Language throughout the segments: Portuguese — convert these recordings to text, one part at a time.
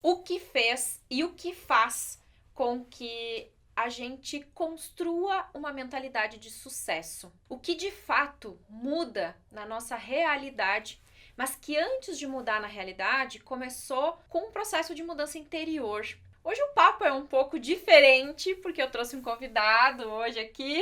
O que fez e o que faz com que a gente construa uma mentalidade de sucesso. O que de fato muda na nossa realidade, mas que antes de mudar na realidade começou com um processo de mudança interior. Hoje o papo é um pouco diferente, porque eu trouxe um convidado hoje aqui.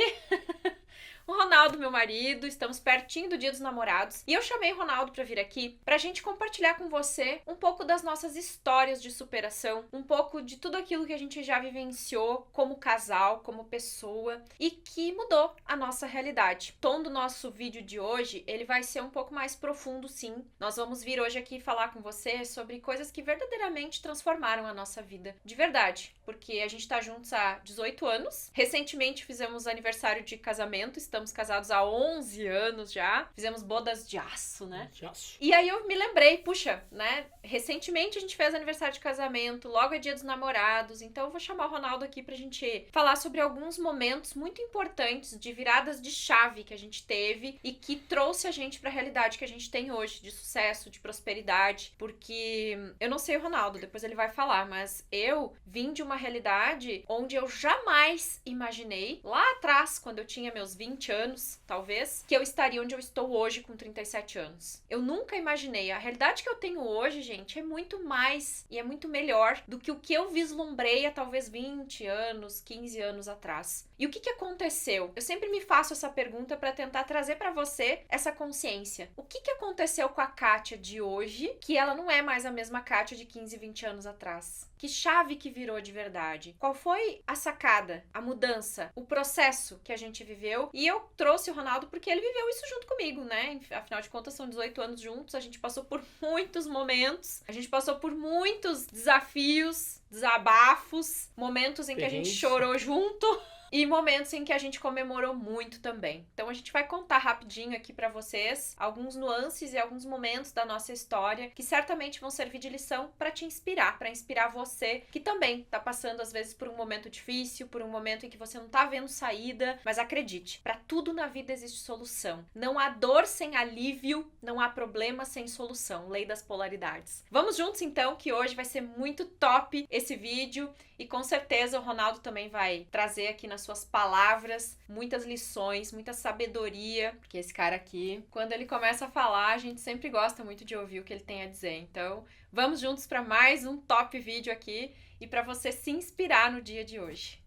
O Ronaldo, meu marido, estamos pertinho do Dia dos Namorados e eu chamei o Ronaldo para vir aqui pra gente compartilhar com você um pouco das nossas histórias de superação, um pouco de tudo aquilo que a gente já vivenciou como casal, como pessoa e que mudou a nossa realidade. O tom do nosso vídeo de hoje, ele vai ser um pouco mais profundo, sim. Nós vamos vir hoje aqui falar com você sobre coisas que verdadeiramente transformaram a nossa vida, de verdade, porque a gente tá juntos há 18 anos. Recentemente fizemos aniversário de casamento, estamos casados há 11 anos já. Fizemos bodas de aço, né? De aço. E aí eu me lembrei, puxa, né? Recentemente a gente fez aniversário de casamento, logo é Dia dos Namorados, então eu vou chamar o Ronaldo aqui pra gente falar sobre alguns momentos muito importantes de viradas de chave que a gente teve e que trouxe a gente pra realidade que a gente tem hoje, de sucesso, de prosperidade, porque eu não sei o Ronaldo, depois ele vai falar, mas eu vim de uma realidade onde eu jamais imaginei, lá atrás, quando eu tinha meus 20 anos, talvez, que eu estaria onde eu estou hoje com 37 anos. Eu nunca imaginei. A realidade que eu tenho hoje, gente, é muito mais e é muito melhor do que o que eu vislumbrei há talvez 20 anos, 15 anos atrás. E o que aconteceu? Eu sempre me faço essa pergunta para tentar trazer para você essa consciência. O que aconteceu com a Kátia de hoje que ela não é mais a mesma Kátia de 15, 20 anos atrás? Que chave que virou de verdade? Qual foi a sacada, a mudança, o processo que a gente viveu? E eu trouxe o Ronaldo porque ele viveu isso junto comigo, né? Afinal de contas, são 18 anos juntos, a gente passou por muitos momentos, a gente passou por muitos desafios, desabafos, momentos em que a gente chorou junto. E momentos em que a gente comemorou muito também. Então a gente vai contar rapidinho aqui pra vocês alguns nuances e alguns momentos da nossa história que certamente vão servir de lição pra te inspirar, pra inspirar você que também tá passando às vezes por um momento difícil, por um momento em que você não tá vendo saída, mas acredite, pra tudo na vida existe solução. Não há dor sem alívio, não há problema sem solução. Lei das polaridades. Vamos juntos então, que hoje vai ser muito top esse vídeo e com certeza o Ronaldo também vai trazer aqui nas suas palavras muitas lições, muita sabedoria, porque esse cara aqui, quando ele começa a falar, a gente sempre gosta muito de ouvir o que ele tem a dizer. Então, vamos juntos para mais um top vídeo aqui e para você se inspirar no dia de hoje.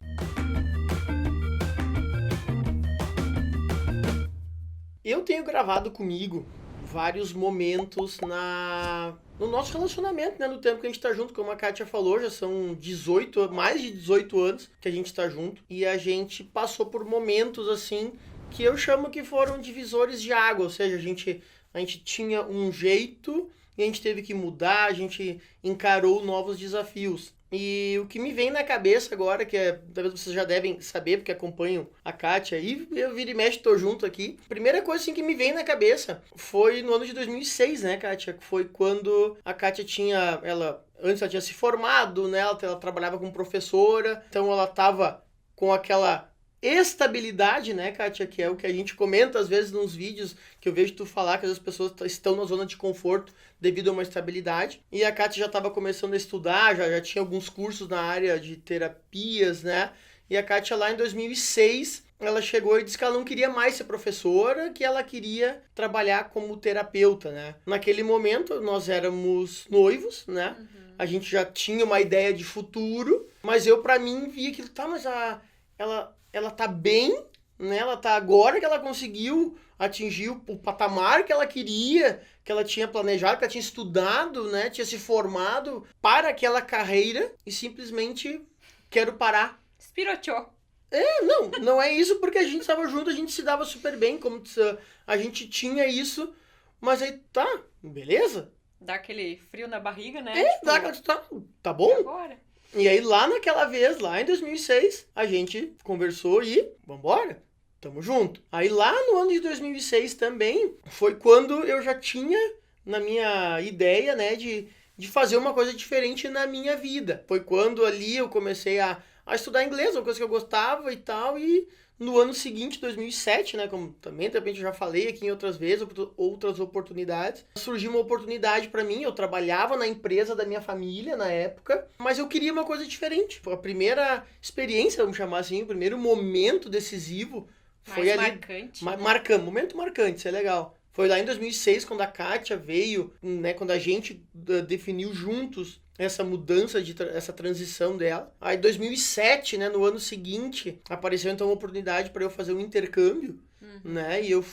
Eu tenho gravado comigo vários momentos no nosso relacionamento, né? No tempo que a gente tá junto, como a Kátia falou, já são mais de 18 anos que a gente tá junto. E a gente passou por momentos, assim, que eu chamo que foram divisores de água. Ou seja, a gente tinha um jeito e a gente teve que mudar, a gente encarou novos desafios. E o que me vem na cabeça agora, talvez vocês já devem saber, porque acompanham a Kátia aí, eu vira e mexe, tô junto aqui. Primeira coisa assim, que me vem na cabeça foi no ano de 2006, né, Kátia? Foi quando a Kátia antes ela tinha se formado, né, ela trabalhava como professora, então ela tava com aquela estabilidade, né, Kátia, que é o que a gente comenta às vezes nos vídeos, que eu vejo tu falar que as pessoas estão na zona de conforto devido a uma estabilidade. E a Kátia já estava começando a estudar, já tinha alguns cursos na área de terapias, né? E a Kátia lá em 2006, ela chegou e disse que ela não queria mais ser professora, que ela queria trabalhar como terapeuta, né? Naquele momento, nós éramos noivos, né? A gente já tinha uma ideia de futuro, mas eu, pra mim, via que, tá, mas ela tá bem, né? Ela tá agora que ela conseguiu atingir o patamar que ela queria, que ela tinha planejado, que ela tinha estudado, né? Tinha se formado para aquela carreira e simplesmente quero parar. Espiroteou. Não é isso, porque a gente estava junto, a gente se dava super bem, como a gente tinha isso, mas aí tá, beleza? Dá aquele frio na barriga, né? Tá bom? Agora. E aí lá naquela vez, lá em 2006, a gente conversou e vambora, tamo junto. Aí lá no ano de 2006 também, foi quando eu já tinha na minha ideia, né, de fazer uma coisa diferente na minha vida. Foi quando ali eu comecei a estudar inglês, uma coisa que eu gostava e tal, e No ano seguinte, 2007, né, como também de repente eu já falei aqui em outras vezes, outras oportunidades, surgiu uma oportunidade para mim. Eu trabalhava na empresa da minha família na época, mas eu queria uma coisa diferente. A primeira experiência, vamos chamar assim, o primeiro momento decisivo foi Mais ali... marcante. Marcante, momento marcante, isso é legal. Foi lá em 2006, quando a Kátia veio, né, quando a gente definiu juntos essa mudança, essa transição dela. Aí, em 2007, né, no ano seguinte, apareceu então uma oportunidade para eu fazer um intercâmbio, né, e eu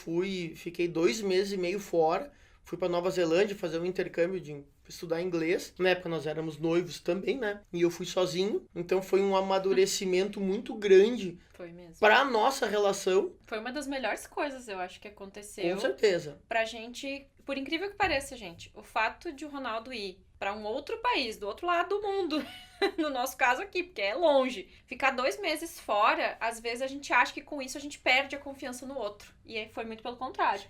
fiquei 2 meses e meio fora, fui para Nova Zelândia fazer um intercâmbio de estudar inglês. Na época nós éramos noivos também, né, e eu fui sozinho, então foi um amadurecimento muito grande. Foi mesmo. Pra nossa relação. Foi uma das melhores coisas, eu acho, que aconteceu. Com certeza. Pra gente, por incrível que pareça, gente, o fato de o Ronaldo ir pra um outro país, do outro lado do mundo, no nosso caso aqui, porque é longe, ficar 2 meses fora, às vezes a gente acha que com isso a gente perde a confiança no outro. E foi muito pelo contrário.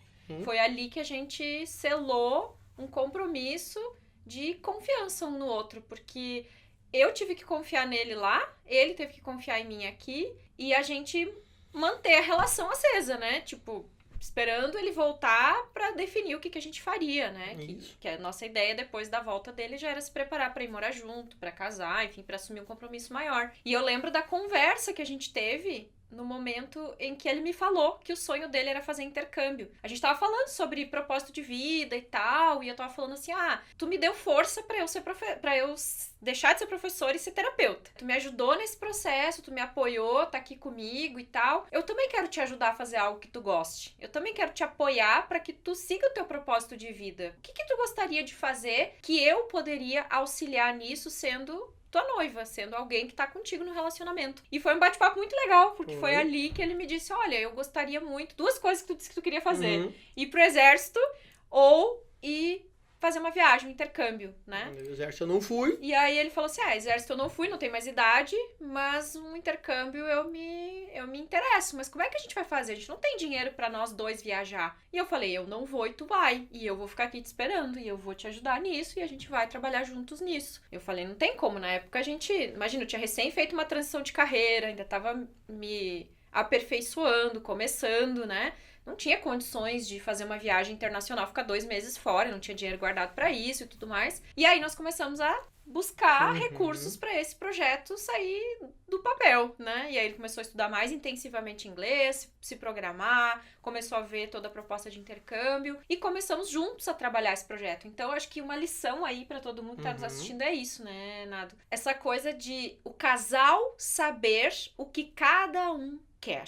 Foi ali que a gente selou um compromisso de confiança um no outro, porque eu tive que confiar nele lá, ele teve que confiar em mim aqui, e a gente manter a relação acesa, né? Tipo, esperando ele voltar pra definir o que a gente faria, né? Que a nossa ideia depois da volta dele já era se preparar pra ir morar junto, pra casar, enfim, pra assumir um compromisso maior. E eu lembro da conversa que a gente teve no momento em que ele me falou que o sonho dele era fazer intercâmbio. A gente tava falando sobre propósito de vida e tal, e eu tava falando assim, tu me deu força pra eu deixar de ser professora e ser terapeuta. Tu me ajudou nesse processo, tu me apoiou, tá aqui comigo e tal. Eu também quero te ajudar a fazer algo que tu goste. Eu também quero te apoiar pra que tu siga o teu propósito de vida. O que tu gostaria de fazer que eu poderia auxiliar nisso sendo tua noiva, sendo alguém que tá contigo no relacionamento. E foi um bate-papo muito legal, porque foi ali que ele me disse, olha, eu gostaria muito, 2 coisas que tu disse que tu queria fazer. Ir pro exército ou ir fazer uma viagem, um intercâmbio, né? No exército eu não fui. E aí ele falou assim, exército eu não fui, não tenho mais idade, mas um intercâmbio eu me interesso. Mas como é que a gente vai fazer? A gente não tem dinheiro pra nós 2 viajar. E eu falei, eu não vou e tu vai. E eu vou ficar aqui te esperando. E eu vou te ajudar nisso e a gente vai trabalhar juntos nisso. Eu falei, não tem como. Na época a gente, imagina, eu tinha recém feito uma transição de carreira, ainda tava me aperfeiçoando, começando, né? Não tinha condições de fazer uma viagem internacional, ficar 2 meses fora, não tinha dinheiro guardado pra isso e tudo mais. E aí nós começamos a buscar recursos pra esse projeto sair do papel, né? E aí ele começou a estudar mais intensivamente inglês, se programar, começou a ver toda a proposta de intercâmbio e começamos juntos a trabalhar esse projeto. Então, acho que uma lição aí pra todo mundo que tá nos assistindo é isso, né, Nado? Essa coisa de o casal saber o que cada um quer.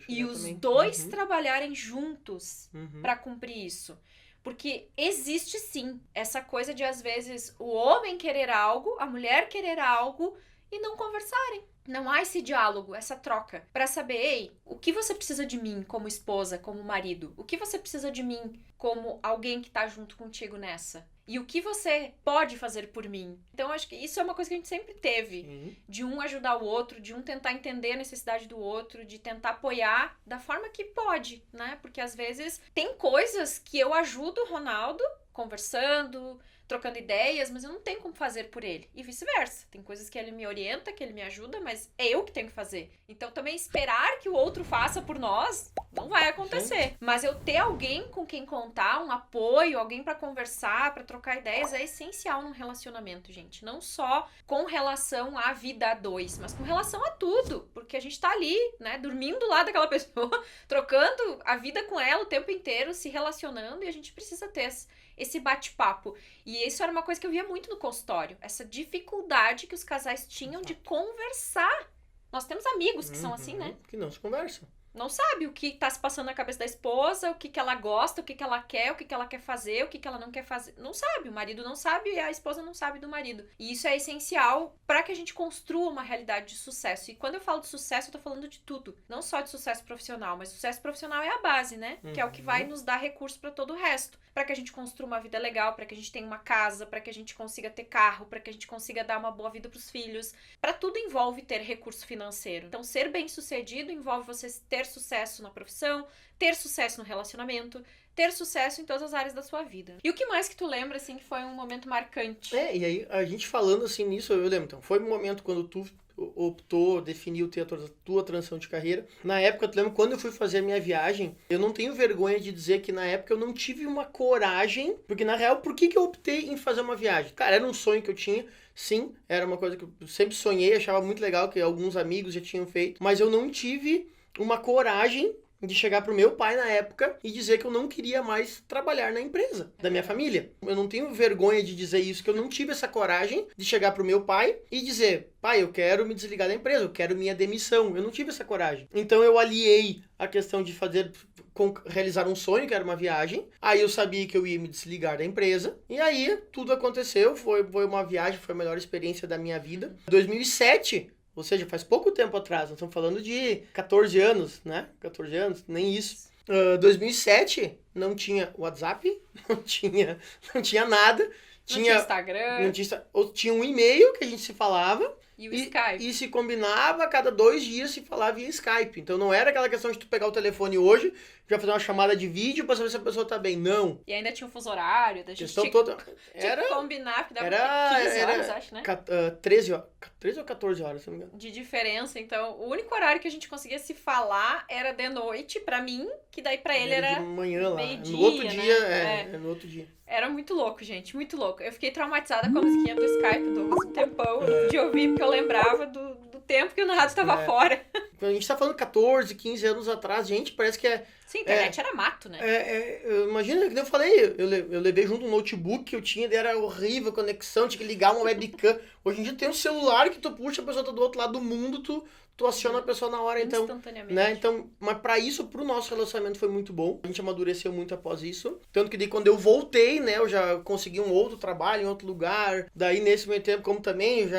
E os dois trabalharem juntos pra cumprir isso. Porque existe sim essa coisa de, às vezes, o homem querer algo, a mulher querer algo e não conversarem. Não há esse diálogo, essa troca. Pra saber, ei, o que você precisa de mim como esposa, como marido? O que você precisa de mim como alguém que tá junto contigo nessa? E o que você pode fazer por mim? Então, acho que isso é uma coisa que a gente sempre teve. De um ajudar o outro, de um tentar entender a necessidade do outro, de tentar apoiar da forma que pode, né? Porque, às vezes, tem coisas que eu ajudo o Ronaldo conversando, trocando ideias, mas eu não tenho como fazer por ele. E vice-versa. Tem coisas que ele me orienta, que ele me ajuda, mas é eu que tenho que fazer. Então, também esperar que o outro faça por nós não vai acontecer. Mas eu ter alguém com quem contar, um apoio, alguém pra conversar, pra trocar ideias, é essencial num relacionamento, gente. Não só com relação à vida a 2, mas com relação a tudo. Porque a gente tá ali, né, dormindo lá daquela pessoa, trocando a vida com ela o tempo inteiro, se relacionando, e a gente precisa ter esse bate-papo. E isso era uma coisa que eu via muito no consultório. Essa dificuldade que os casais tinham de conversar. Nós temos amigos que são assim, né? Que não se conversam. Não sabe o que tá se passando na cabeça da esposa, o que ela gosta, o que ela quer, o que ela quer fazer, o que ela não quer fazer. Não sabe, o marido não sabe e a esposa não sabe do marido. E isso é essencial para que a gente construa uma realidade de sucesso. E quando eu falo de sucesso, eu tô falando de tudo. Não só de sucesso profissional, mas sucesso profissional é a base, né? Que é o que vai nos dar recurso para todo o resto. Para que a gente construa uma vida legal, para que a gente tenha uma casa, para que a gente consiga ter carro, para que a gente consiga dar uma boa vida pros filhos. Para tudo envolve ter recurso financeiro. Então, ser bem-sucedido envolve você ter sucesso na profissão, ter sucesso no relacionamento, ter sucesso em todas as áreas da sua vida. E o que mais que tu lembra, assim, que foi um momento marcante? E aí, a gente falando assim nisso, eu lembro, então, foi um momento quando tu optou, definiu ter a tua transição de carreira. Na época, eu lembro, quando eu fui fazer a minha viagem, eu não tenho vergonha de dizer que na época eu não tive uma coragem, porque na real, por que eu optei em fazer uma viagem? Cara, era um sonho que eu tinha, sim, era uma coisa que eu sempre sonhei, achava muito legal, que alguns amigos já tinham feito, mas eu não tive uma coragem de chegar pro meu pai na época e dizer que eu não queria mais trabalhar na empresa da minha família. Eu não tenho vergonha de dizer isso, que eu não tive essa coragem de chegar pro meu pai e dizer, pai, eu quero me desligar da empresa, eu quero minha demissão. Eu não tive essa coragem. Então eu aliei a questão de realizar um sonho, que era uma viagem. Aí eu sabia que eu ia me desligar da empresa. E aí tudo aconteceu, foi uma viagem, foi a melhor experiência da minha vida. 2007... Ou seja, faz pouco tempo atrás, nós estamos falando de 14 anos, né? 14 anos, nem isso. 2007 não tinha WhatsApp, não tinha nada. Não tinha Instagram. Tinha um e-mail que a gente se falava. E o Skype. E se combinava, a cada 2 dias se falava via Skype. Então não era aquela questão de tu pegar o telefone hoje, já fazer uma chamada de vídeo pra saber se a pessoa tá bem. Não. E ainda tinha um fuso horário, da gente tinha que combinar, porque dava 15 horas, acho, né? 13 ou 14 horas, se não me engano. De diferença, então, o único horário que a gente conseguia se falar era de noite, pra mim, que daí pra ele era de manhã lá. meio-dia, no outro dia, né? no outro dia. Era muito louco, gente, muito louco. Eu fiquei traumatizada com a musiquinha do Skype do tempão de ouvir, porque eu lembrava do tempo que o Narrado estava fora. A gente tá falando 14, 15 anos atrás, gente, parece que é... Sim, a internet era mato, né? Imagina, que eu falei, eu levei junto um notebook que eu tinha, era horrível a conexão, tinha que ligar uma webcam. Hoje em dia tem um celular que tu puxa, a pessoa tá do outro lado do mundo, tu aciona a pessoa na hora, então... Instantaneamente. Né? Então, mas pra isso, pro nosso relacionamento foi muito bom. A gente amadureceu muito após isso. Tanto que daí quando eu voltei, né, eu já consegui um outro trabalho em outro lugar. Daí, nesse meio tempo, como também, eu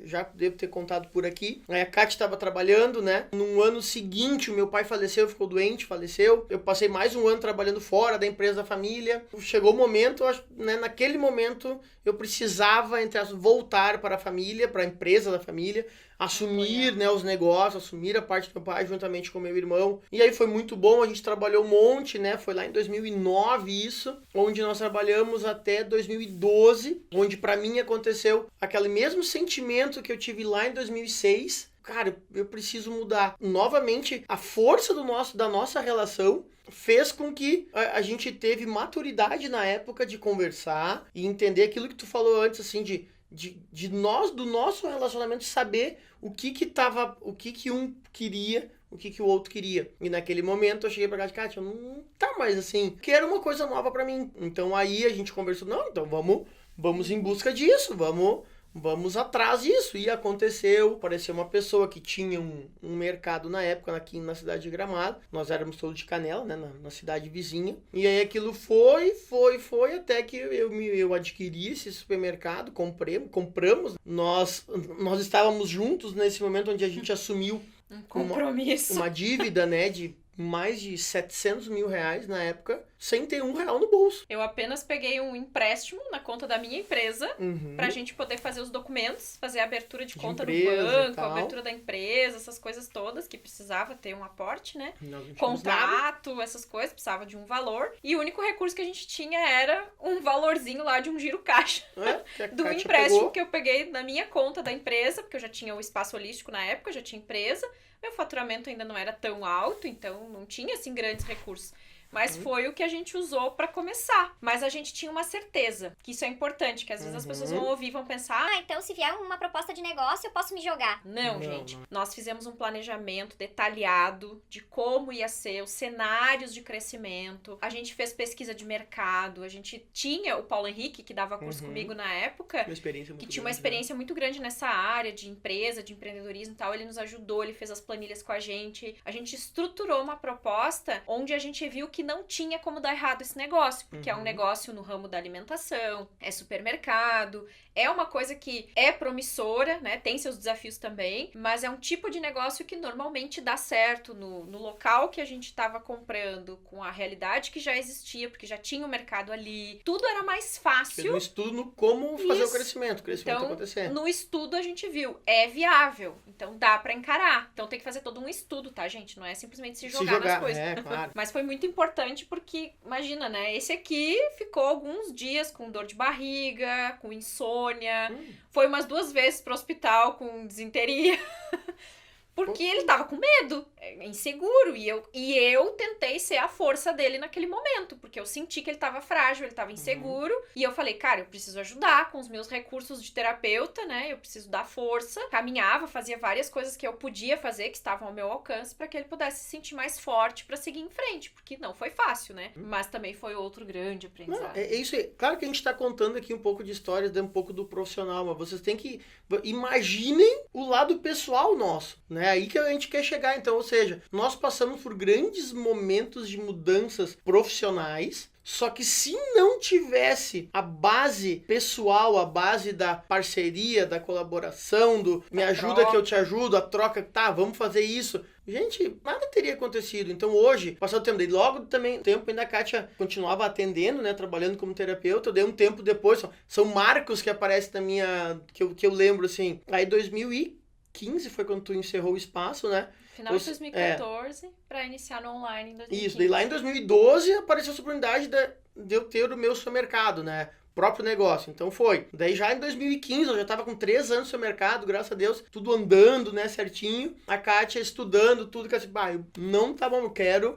já devo ter contado por aqui, aí a Kátia estava trabalhando, né? No ano seguinte, o meu pai faleceu, ficou doente, faleceu. Eu passei mais um ano trabalhando fora da empresa da família. Chegou o momento, né, naquele momento, eu precisava, voltar para a família, para a empresa da família, assumir, né, os negócios, assumir a parte do meu pai juntamente com meu irmão. E aí foi muito bom, a gente trabalhou um monte, né? Foi lá em 2009 isso, onde nós trabalhamos até 2012, onde pra mim aconteceu aquele mesmo sentimento que eu tive lá em 2006. Cara, eu preciso mudar. Novamente, a força da nossa relação fez com que a gente teve maturidade na época de conversar e entender aquilo que tu falou antes, assim, do nosso relacionamento, saber o que um queria, o que o outro queria. E naquele momento eu cheguei pra casa, Kátia, não tá mais assim, que era uma coisa nova pra mim. Então aí a gente conversou, não, então vamos em busca disso, vamos atrás disso. E aconteceu, apareceu uma pessoa que tinha um mercado na época aqui na cidade de Gramado. Nós éramos todos de Canela, né, na cidade vizinha. E aí aquilo foi, até que eu adquiri esse supermercado, compramos. Nós estávamos juntos nesse momento onde a gente assumiu um compromisso. Uma dívida, né, de mais de 700 mil reais na época, sem ter R$1 no bolso. Eu apenas peguei um empréstimo na conta da minha empresa pra gente poder fazer os documentos, fazer a abertura de conta no banco, a abertura da empresa, essas coisas todas que precisava ter um aporte, né? Contrato, essas coisas, precisava de um valor. E o único recurso que a gente tinha era um valorzinho lá de um giro caixa do empréstimo que eu peguei na minha conta da empresa, porque eu já tinha o espaço holístico na época, eu já tinha empresa. Meu faturamento ainda não era tão alto, então não tinha, assim, grandes recursos. Mas foi o que a gente usou pra começar. Mas a gente tinha uma certeza, que isso é importante, que às vezes as pessoas vão ouvir e vão pensar... então se vier uma proposta de negócio, eu posso me jogar. Não, gente. Nós fizemos um planejamento detalhado de como ia ser, os cenários de crescimento. A gente fez pesquisa de mercado. A gente tinha o Paulo Henrique, que dava curso comigo na época, que tinha uma experiência muito grande nessa área de empresa, de empreendedorismo e tal. Ele nos ajudou, ele fez as planilhas com a gente. A gente estruturou uma proposta onde a gente viu que não tinha como dar errado esse negócio, porque é um negócio no ramo da alimentação, é supermercado, é uma coisa que é promissora, né? Tem seus desafios também, mas é um tipo de negócio que normalmente dá certo no local que a gente estava comprando, com a realidade que já existia, porque já tinha o mercado ali. Tudo era mais fácil. Fez um estudo no como fazer o crescimento então, acontecer. No estudo a gente viu, é viável, então dá pra encarar. Então tem que fazer todo um estudo, tá, gente? Não é simplesmente se jogar nas coisas. Claro. Mas foi muito importante importante porque, imagina, né? Esse aqui ficou alguns dias com dor de barriga, com insônia. Foi umas 2 vezes pro hospital com disenteria. Porque ele tava com medo, inseguro, e eu tentei ser a força dele naquele momento, porque eu senti que ele tava frágil, ele tava inseguro, e eu falei, cara, eu preciso ajudar com os meus recursos de terapeuta, né, eu preciso dar força, caminhava, fazia várias coisas que eu podia fazer, que estavam ao meu alcance, pra que ele pudesse se sentir mais forte pra seguir em frente, porque não foi fácil, né, mas também foi outro grande aprendizado. É isso aí. Claro que a gente tá contando aqui um pouco de histórias, um pouco do profissional, mas vocês têm que... Imaginem o lado pessoal nosso, né? Aí que a gente quer chegar, então, ou seja, nós passamos por grandes momentos de mudanças profissionais, só que se não tivesse a base pessoal, a base da parceria, da colaboração, do me ajuda que eu te ajudo, a troca, tá, vamos fazer isso. Gente, nada teria acontecido. Então hoje, passado o tempo, daí logo também o tempo ainda a Kátia continuava atendendo, né, trabalhando como terapeuta, eu dei um tempo depois, são marcos que aparecem na minha, que eu lembro, assim, aí 2015 foi quando tu encerrou o espaço, né? Final de 2014, pra iniciar no online em 2015. Isso, daí lá em 2012 apareceu a oportunidade de eu ter o meu supermercado, né? Próprio negócio, então foi. Daí já em 2015, eu já tava com 3 anos no supermercado, graças a Deus, tudo andando, né, certinho. A Kátia estudando, tudo, que assim, não tá bom, eu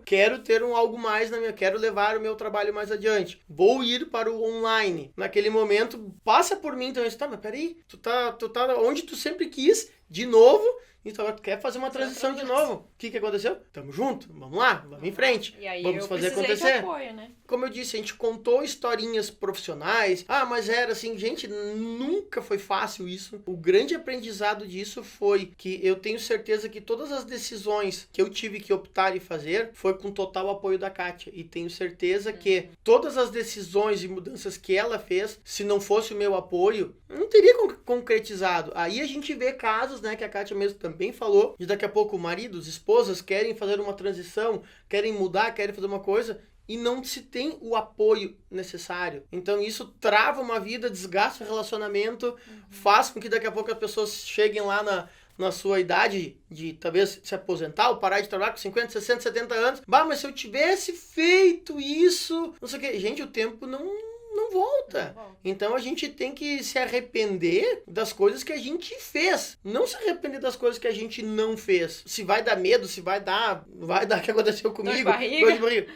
quero ter algo mais na minha, quero levar o meu trabalho mais adiante. Vou ir para o online. Naquele momento, passa por mim, então eu disse, tá, mas peraí, tu tá onde tu sempre quis, de novo, então tu quer fazer uma transição de novo. O que aconteceu? Tamo junto, vamos lá, vamos em frente. E aí vamos eu fazer precisei acontecer. de apoio, né? Como eu disse, a gente contou historinhas profissionais. Mas era assim, gente, nunca foi fácil isso. O grande aprendizado disso foi que eu tenho certeza que todas as decisões que eu tive que optar e fazer foi com total apoio da Kátia. E tenho certeza que todas as decisões e mudanças que ela fez, se não fosse o meu apoio, não teria concretizado. Aí a gente vê casos, né, que a Kátia mesmo também falou, de daqui a pouco maridos, esposas querem fazer uma transição, querem mudar, querem fazer uma coisa, e não se tem o apoio necessário. Então isso trava uma vida, desgasta o relacionamento, faz com que daqui a pouco as pessoas cheguem lá na sua idade de talvez se aposentar ou parar de trabalhar com 50, 60, 70 anos. Mas se eu tivesse feito isso, não sei o que. Gente, o tempo não volta. Então a gente tem que se arrepender das coisas que a gente fez. Não se arrepender das coisas que a gente não fez. Se vai dar medo, se vai dar o que aconteceu comigo. Dor de barriga.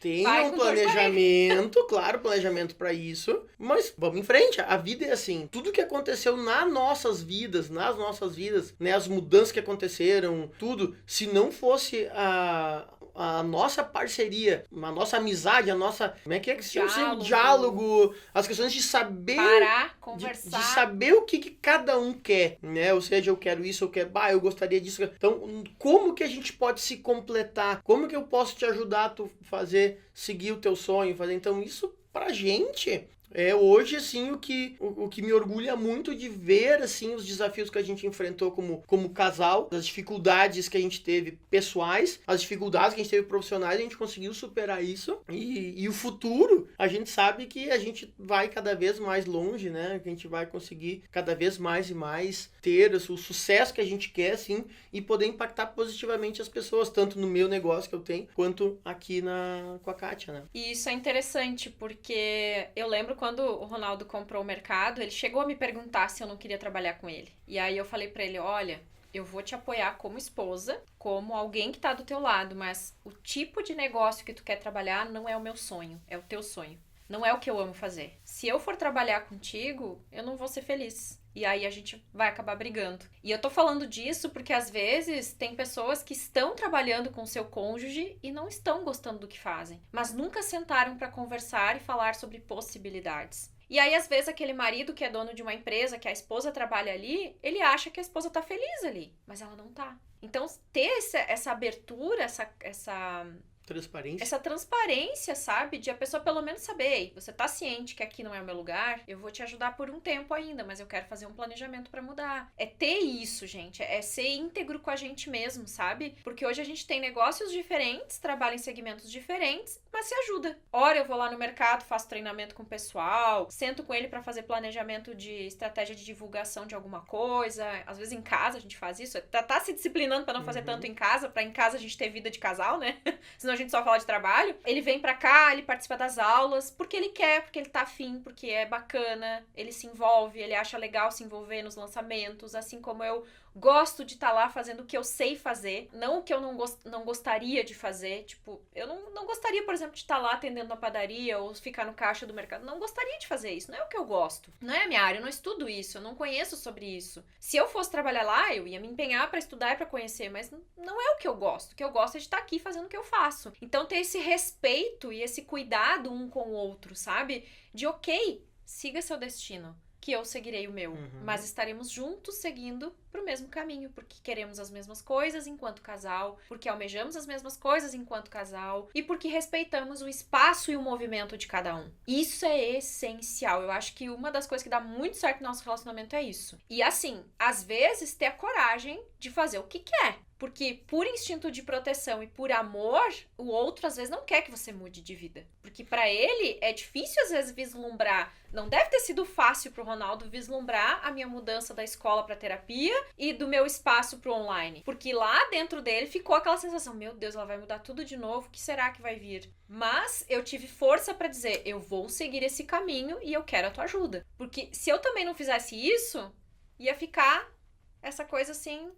Tem um planejamento, claro, planejamento pra isso. Mas vamos em frente. A vida é assim. Tudo que aconteceu nas nossas vidas, né, as mudanças que aconteceram, tudo, se não fosse a nossa parceria, a nossa amizade, a nossa... Como é que se chama? Diálogo, as questões de saber... Parar, conversar. De saber o que cada um quer, né? Ou seja, eu quero isso, eu quero... eu gostaria disso. Então, como que a gente pode se completar? Como que eu posso te ajudar a tu seguir o teu sonho? Então, isso pra gente... É hoje, assim, o que me orgulha muito de ver, assim, os desafios que a gente enfrentou como casal, as dificuldades que a gente teve pessoais, as dificuldades que a gente teve profissionais, a gente conseguiu superar isso. E o futuro, a gente sabe que a gente vai cada vez mais longe, né? Que a gente vai conseguir cada vez mais e mais ter o sucesso que a gente quer, assim, e poder impactar positivamente as pessoas, tanto no meu negócio que eu tenho, quanto aqui com a Kátia, né? E isso é interessante, porque eu lembro quando o Ronaldo comprou o mercado, ele chegou a me perguntar se eu não queria trabalhar com ele. E aí eu falei pra ele, olha, eu vou te apoiar como esposa, como alguém que tá do teu lado, mas o tipo de negócio que tu quer trabalhar não é o meu sonho, é o teu sonho. Não é o que eu amo fazer. Se eu for trabalhar contigo, eu não vou ser feliz. E aí a gente vai acabar brigando. E eu tô falando disso porque às vezes tem pessoas que estão trabalhando com seu cônjuge e não estão gostando do que fazem, mas nunca sentaram pra conversar e falar sobre possibilidades. E aí, às vezes, aquele marido que é dono de uma empresa, que a esposa trabalha ali, ele acha que a esposa tá feliz ali, mas ela não tá. Então, ter essa abertura, essa transparência, sabe? De a pessoa pelo menos saber, ei, você tá ciente que aqui não é o meu lugar, eu vou te ajudar por um tempo ainda, mas eu quero fazer um planejamento pra mudar. É ter isso, gente, é ser íntegro com a gente mesmo, sabe? Porque hoje a gente tem negócios diferentes, trabalha em segmentos diferentes, mas se ajuda. Ora, eu vou lá no mercado, faço treinamento com o pessoal, sento com ele pra fazer planejamento de estratégia de divulgação de alguma coisa, às vezes em casa a gente faz isso, tá se disciplinando pra não fazer tanto em casa, pra em casa a gente ter vida de casal, né? Senão a a gente só fala de trabalho, ele vem pra cá, ele participa das aulas, porque ele quer, porque ele tá afim, porque é bacana, ele se envolve, ele acha legal se envolver nos lançamentos, assim como eu gosto de estar lá fazendo o que eu sei fazer, não o que eu não gostaria de fazer. Tipo, eu não gostaria, por exemplo, de estar lá atendendo na padaria ou ficar no caixa do mercado. Não gostaria de fazer isso, não é o que eu gosto. Não é a minha área, eu não estudo isso, eu não conheço sobre isso. Se eu fosse trabalhar lá, eu ia me empenhar pra estudar e pra conhecer, mas não é o que eu gosto. O que eu gosto é de estar aqui fazendo o que eu faço. Então, ter esse respeito e esse cuidado um com o outro, sabe? De, ok, siga seu destino, que eu seguirei o meu, mas estaremos juntos seguindo pro mesmo caminho, porque queremos as mesmas coisas enquanto casal, porque almejamos as mesmas coisas enquanto casal e porque respeitamos o espaço e o movimento de cada um. Isso é essencial. Eu acho que uma das coisas que dá muito certo no nosso relacionamento é isso. E assim, às vezes ter a coragem de fazer o que quer. Porque por instinto de proteção e por amor, o outro às vezes não quer que você mude de vida. Porque pra ele é difícil às vezes vislumbrar. Não deve ter sido fácil pro Ronaldo vislumbrar a minha mudança da escola pra terapia e do meu espaço pro online. Porque lá dentro dele ficou aquela sensação, meu Deus, ela vai mudar tudo de novo, o que será que vai vir? Mas eu tive força pra dizer, eu vou seguir esse caminho e eu quero a tua ajuda. Porque se eu também não fizesse isso, ia ficar essa coisa assim...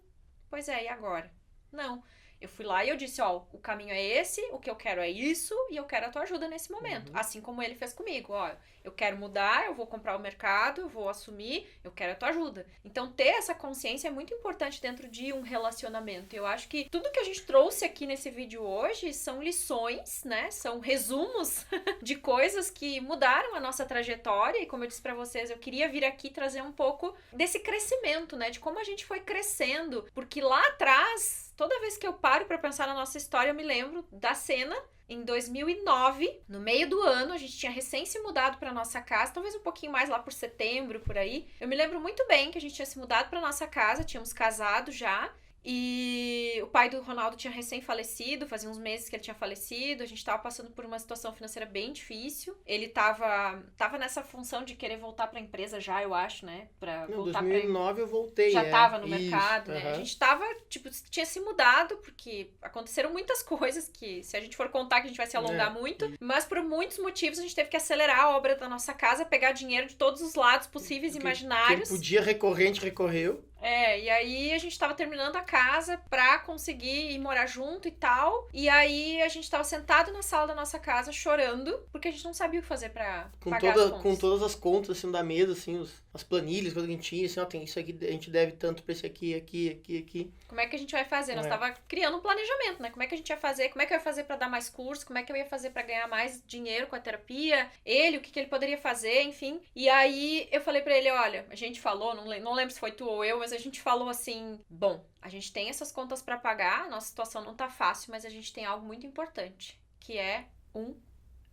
Pois é, e agora? Não. Eu fui lá e eu disse, ó, o caminho é esse, o que eu quero é isso, e eu quero a tua ajuda nesse momento. Assim como ele fez comigo, ó, eu quero mudar, eu vou comprar o mercado, eu vou assumir, eu quero a tua ajuda. Então, ter essa consciência é muito importante dentro de um relacionamento. Eu acho que tudo que a gente trouxe aqui nesse vídeo hoje são lições, né? São resumos de coisas que mudaram a nossa trajetória, e como eu disse pra vocês, eu queria vir aqui trazer um pouco desse crescimento, né? De como a gente foi crescendo, porque lá atrás... Toda vez que eu paro pra pensar na nossa história, eu me lembro da cena em 2009, no meio do ano, a gente tinha recém se mudado pra nossa casa, talvez um pouquinho mais lá por setembro, por aí. Eu me lembro muito bem que a gente tinha se mudado pra nossa casa, tínhamos casado já, e o pai do Ronaldo tinha recém-falecido, fazia uns meses que ele tinha falecido, a gente tava passando por uma situação financeira bem difícil. Ele tava nessa função de querer voltar pra empresa já, eu acho, né? Em 2009 eu voltei. Já tava no mercado, isso, né? A gente tava, tipo, tinha se mudado, porque aconteceram muitas coisas que, se a gente for contar, que a gente vai se alongar muito, mas por muitos motivos a gente teve que acelerar a obra da nossa casa, pegar dinheiro de todos os lados possíveis e imaginários. Quem podia recorrente, recorreu. E aí a gente tava terminando a casa pra conseguir ir morar junto e tal. E aí a gente tava sentado na sala da nossa casa chorando, porque a gente não sabia o que fazer pra pagar as contas. Com todas as contas assim da mesa, assim, as planilhas, coisa que a gente tinha, assim, ó, tem isso aqui, a gente deve tanto pra esse aqui. Como é que a gente vai fazer? Nós tava criando um planejamento, né? Como é que a gente ia fazer? Como é que eu ia fazer pra dar mais curso? Como é que eu ia fazer pra ganhar mais dinheiro com a terapia? Ele, o que ele poderia fazer, enfim. E aí eu falei pra ele, olha, a gente falou, não lembro se foi tu ou eu, mas a gente falou assim, bom, a gente tem essas contas pra pagar, a nossa situação não tá fácil, mas a gente tem algo muito importante, que é um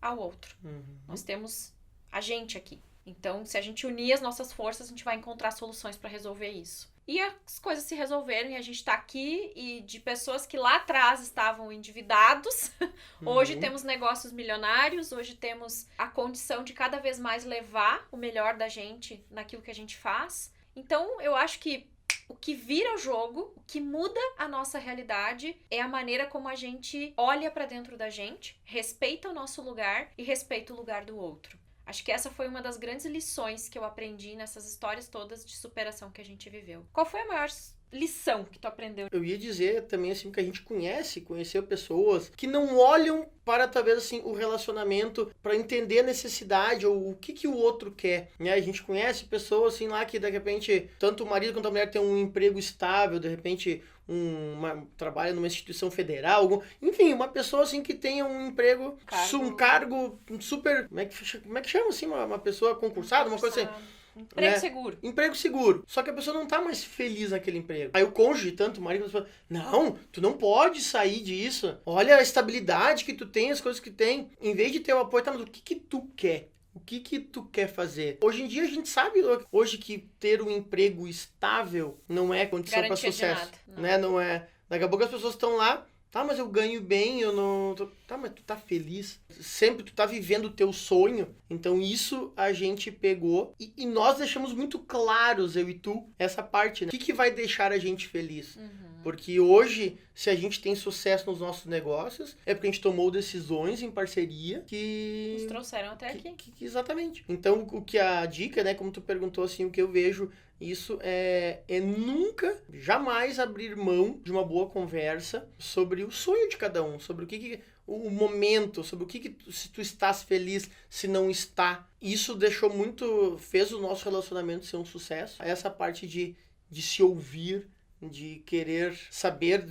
ao outro. Nós temos a gente aqui. Então, se a gente unir as nossas forças, a gente vai encontrar soluções pra resolver isso. E as coisas se resolveram e a gente tá aqui, e de pessoas que lá atrás estavam endividados, hoje temos negócios milionários, hoje temos a condição de cada vez mais levar o melhor da gente naquilo que a gente faz. Então, eu acho que o que vira o jogo, o que muda a nossa realidade é a maneira como a gente olha pra dentro da gente, respeita o nosso lugar e respeita o lugar do outro. Acho que essa foi uma das grandes lições que eu aprendi nessas histórias todas de superação que a gente viveu. Qual foi a maior lição que tu aprendeu? Eu ia dizer também, assim, que a gente conheceu pessoas que não olham para, talvez, assim, o relacionamento para entender a necessidade ou o que o outro quer, né? A gente conhece pessoas, assim, lá que, de repente, tanto o marido quanto a mulher tem um emprego estável, de repente, trabalha numa instituição federal, enfim, uma pessoa, assim, que tenha um emprego, um cargo super, como é que chama, assim, uma pessoa concursada, uma coisa assim. Emprego seguro. Emprego seguro. Só que a pessoa não tá mais feliz naquele emprego. Aí o cônjuge, tanto o marido, fala, não, tu não pode sair disso. Olha a estabilidade que tu tem, as coisas que tem. Em vez de ter o apoio, tá, mas o que tu quer? O que tu quer fazer? Hoje em dia a gente sabe hoje que ter um emprego estável não é condição para sucesso. De nada, né? Não é. Daqui a pouco as pessoas estão lá, Tá, mas eu ganho bem, eu não... Tá, mas tu tá feliz. Sempre tu tá vivendo o teu sonho. Então isso a gente pegou e nós deixamos muito claros, eu e tu, essa parte, né? O que vai deixar a gente feliz? Porque hoje, se a gente tem sucesso nos nossos negócios, é porque a gente tomou decisões em parceria que... Nos trouxeram até aqui. Exatamente. Então, o que a dica, né, como tu perguntou assim, o que eu vejo, isso é nunca, jamais abrir mão de uma boa conversa sobre o sonho de cada um, sobre o momento, sobre se tu estás feliz, se não está. Isso fez o nosso relacionamento ser um sucesso. Essa parte de se ouvir, de querer saber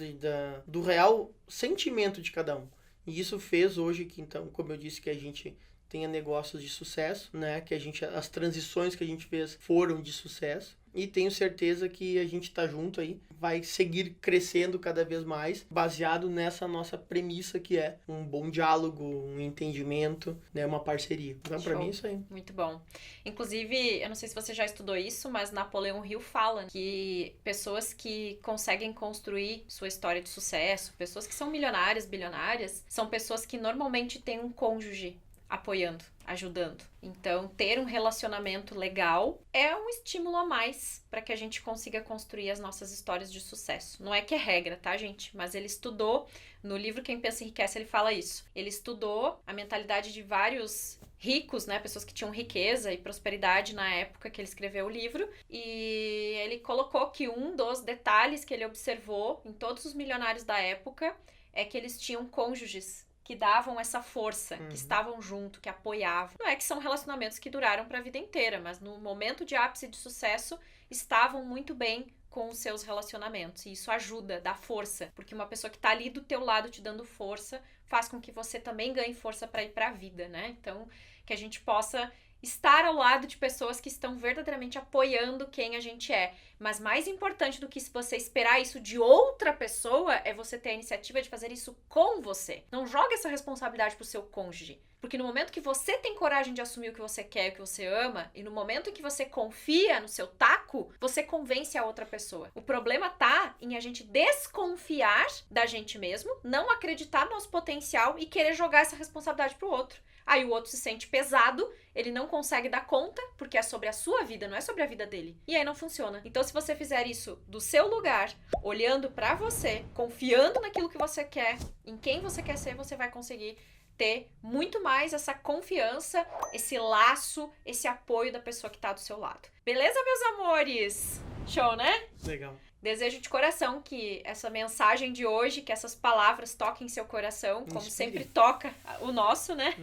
do real sentimento de cada um. E isso fez hoje que, então, como eu disse, que a gente tenha negócios de sucesso, né? Que as transições que a gente fez foram de sucesso. E tenho certeza que a gente tá junto aí, vai seguir crescendo cada vez mais, baseado nessa nossa premissa que é um bom diálogo, um entendimento, né? Uma parceria. Então, pra mim, é isso aí. Muito bom. Inclusive, eu não sei se você já estudou isso, mas Napoleão Hill fala que pessoas que conseguem construir sua história de sucesso, pessoas que são milionárias, bilionárias, são pessoas que normalmente têm um cônjuge apoiando, ajudando. Então, ter um relacionamento legal é um estímulo a mais para que a gente consiga construir as nossas histórias de sucesso. Não é que é regra, tá, gente? Mas ele estudou, no livro Quem Pensa Enriquece, ele fala isso. Ele estudou a mentalidade de vários ricos, né, pessoas que tinham riqueza e prosperidade na época que ele escreveu o livro, e ele colocou que um dos detalhes que ele observou em todos os milionários da época é que eles tinham cônjuges que davam essa força, que estavam junto, que apoiavam. Não é que são relacionamentos que duraram para a vida inteira, mas no momento de ápice de sucesso, estavam muito bem com os seus relacionamentos. E isso ajuda, dá força, porque uma pessoa que tá ali do teu lado te dando força, faz com que você também ganhe força para ir para a vida, né? Então, que a gente possa estar ao lado de pessoas que estão verdadeiramente apoiando quem a gente é. Mas mais importante do que você esperar isso de outra pessoa é você ter a iniciativa de fazer isso com você. Não joga essa responsabilidade pro seu cônjuge. Porque no momento que você tem coragem de assumir o que você quer, o que você ama, e no momento em que você confia no seu taco, você convence a outra pessoa. O problema tá em a gente desconfiar da gente mesmo, não acreditar no nosso potencial e querer jogar essa responsabilidade pro outro. Aí o outro se sente pesado, ele não consegue dar conta, porque é sobre a sua vida, não é sobre a vida dele. E aí não funciona. Então, se você fizer isso do seu lugar, olhando pra você, confiando naquilo que você quer, em quem você quer ser, você vai conseguir ter muito mais essa confiança, esse laço, esse apoio da pessoa que tá do seu lado. Beleza, meus amores? Show, né? Legal. Desejo de coração que essa mensagem de hoje, que essas palavras toquem seu coração, como sempre toca o nosso, né?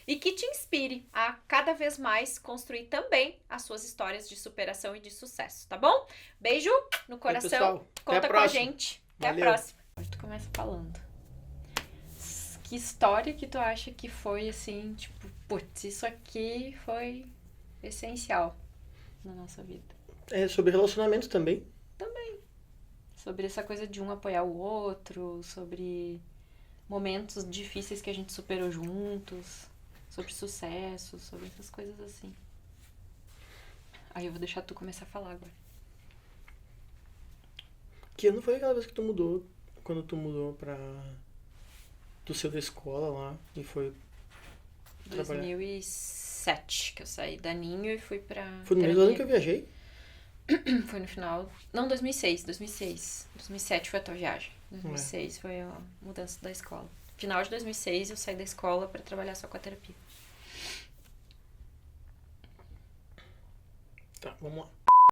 E que te inspire a cada vez mais construir também as suas histórias de superação e de sucesso, tá bom? Beijo no coração. Pessoal, conta com a gente. Até Valeu. a próxima. Hoje tu começa falando. Que história que tu acha que foi assim, tipo, putz, isso aqui foi essencial na nossa vida? É sobre relacionamento também. Sobre essa coisa de um apoiar o outro, sobre momentos difíceis que a gente superou juntos, sobre sucesso, sobre essas coisas assim. Aí eu vou deixar tu começar a falar agora. Que ano foi aquela vez que tu mudou, quando tu mudou do seu da escola lá e foi trabalhar? 2007 que eu saí da Ninho e fui pra... Foi no mesmo ano que eu viajei? Foi no final... Não, 2006. 2007 foi a tua viagem. 2006 foi a mudança da escola. Final de 2006 eu saí da escola pra trabalhar só com a terapia. Tá, vamos lá.